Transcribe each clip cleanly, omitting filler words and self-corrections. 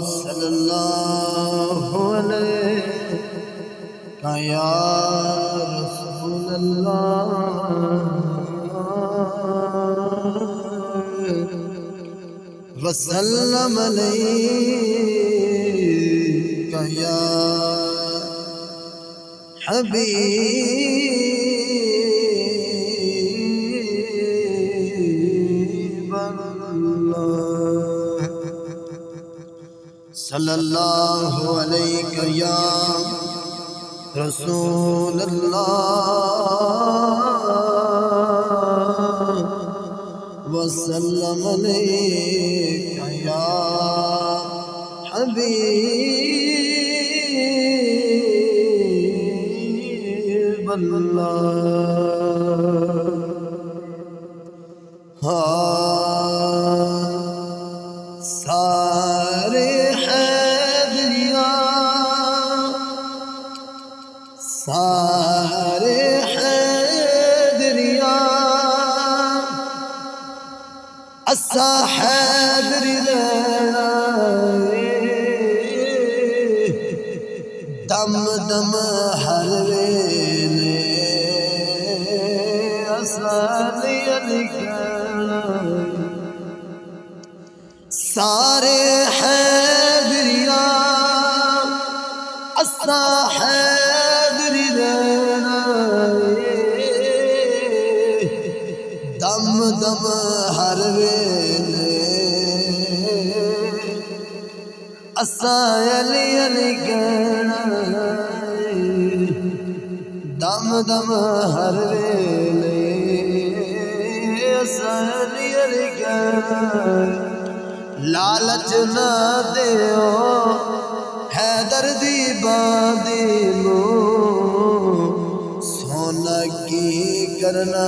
صلی اللہ علیہ یا رسول اللہ وسلم علیک یا حبیب اللہ صلی اللہ علیہ یا رسول اللہ وسلم علیک یا حبیب اللہ سارے حیدریاں اسا حیدری لینا دم دم ہر ویلے اسا علی کہنا سارے حیدریاں اسا حیدری لینا دم دم ہر ویلے اسا علی علی کہنا دم دم ہر ویلے اسا علی علی کہنا لالچ نہ دیو حیدر دی باندی نو سونا کی کرنا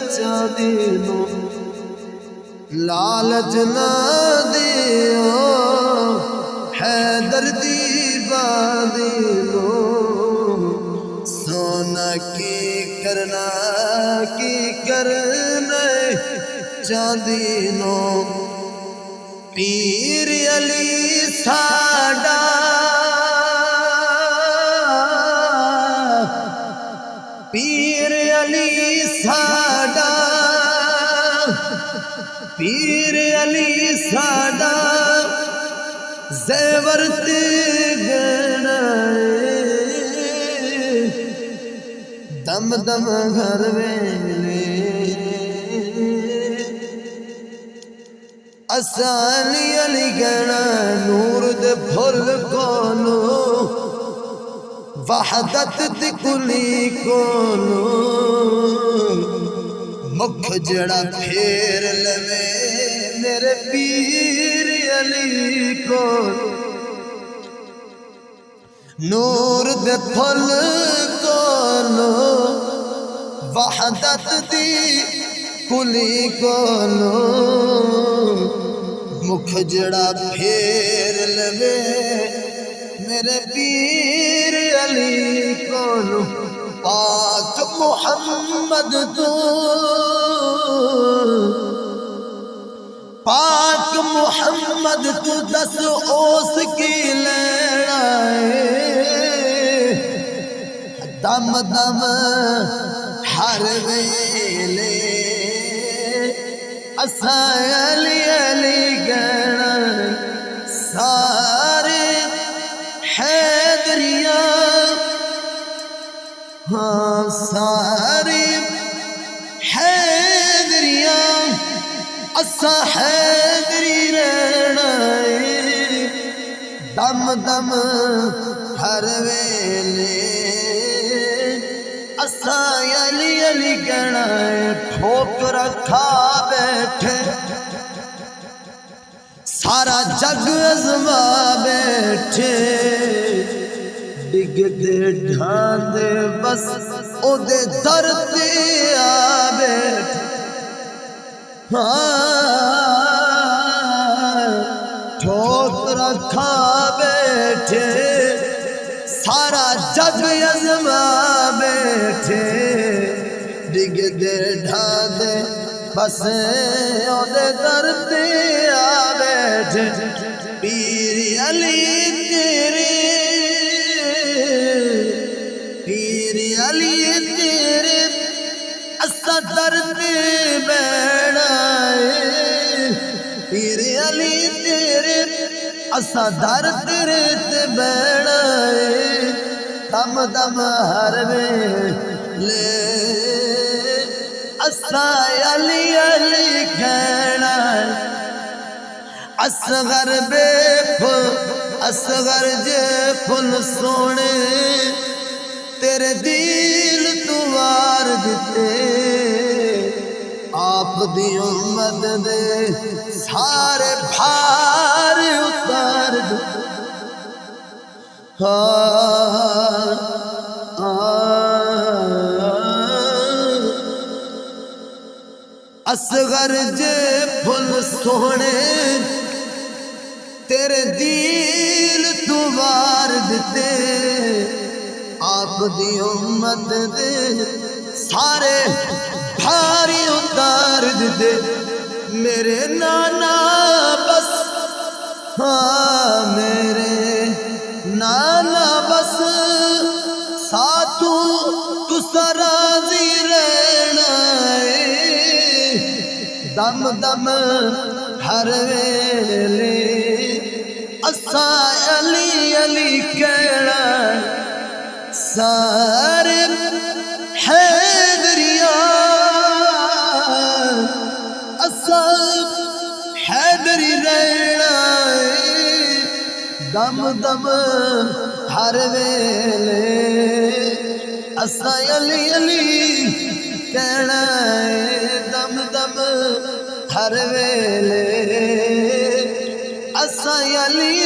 چاہدی نو لالچ نہ دیو حیدر دی باندی نو سونا کی کرنا چاہدی نو پیر علی ساڈا پیر علی ساڈا پیر علی ساڈا زیور تے گہنا دم دم گھر ویلے اسا علی علی کہنا نور دے پھل کولو وحدت دی کلی کولو مکھ جڑا پھیر لوے میرے پیر علی کولو نور دے پھل کولو وحدت دی کلی کولو مکھ جڑا پھیر لوے میرے پیر علی کولو پاک محمد تو پاک محمد تو دس اوس کی لینا دم دم ہر ویلے اسا علی علی کہنا سارے حیدریاں سارے حیدریاں اسا حیدری رہنا دم دم ہر ویلے اسا علی علی کہنا ٹھوکر کھا بیٹھے سارا جگ ازما بیٹھے ڈگ دے ڈھاندے بس او دے در تے آ بیٹھے ٹھوکر کھا بیٹھے سارا جگ ازما بیٹھے دے ڈھا دے بس اودے در تے آ بیٹھ پیر علی تیرے پیر علی تیرے اسا در تے بیٹھا ہے پیر علی تیرے اسا در تیرے تے بیٹھا ہے دم دم ہر ویلے اسا علی علی کہنا ہے اصغر بے پھل اصغر جے پھل سونے تیرے دل تو وار دتے آپ دی امت دے سارے بھار اتار دتے اصغر جے پھل سونے تیرے دل تو وار دتے آپ دی امت دے سارے بھاری اتار دتے میرے نانا بس ہاں میرے نانا بس ساتھو تو سرازی رہنا ہے دم دم ہر ویلے اسا علی علی کہنا سارے حیدریاں اسا حیدری رہنا ہے دم دم ہر ویلے اسا علی علی کہنا ہے دم دم ہر ویلے اسا علی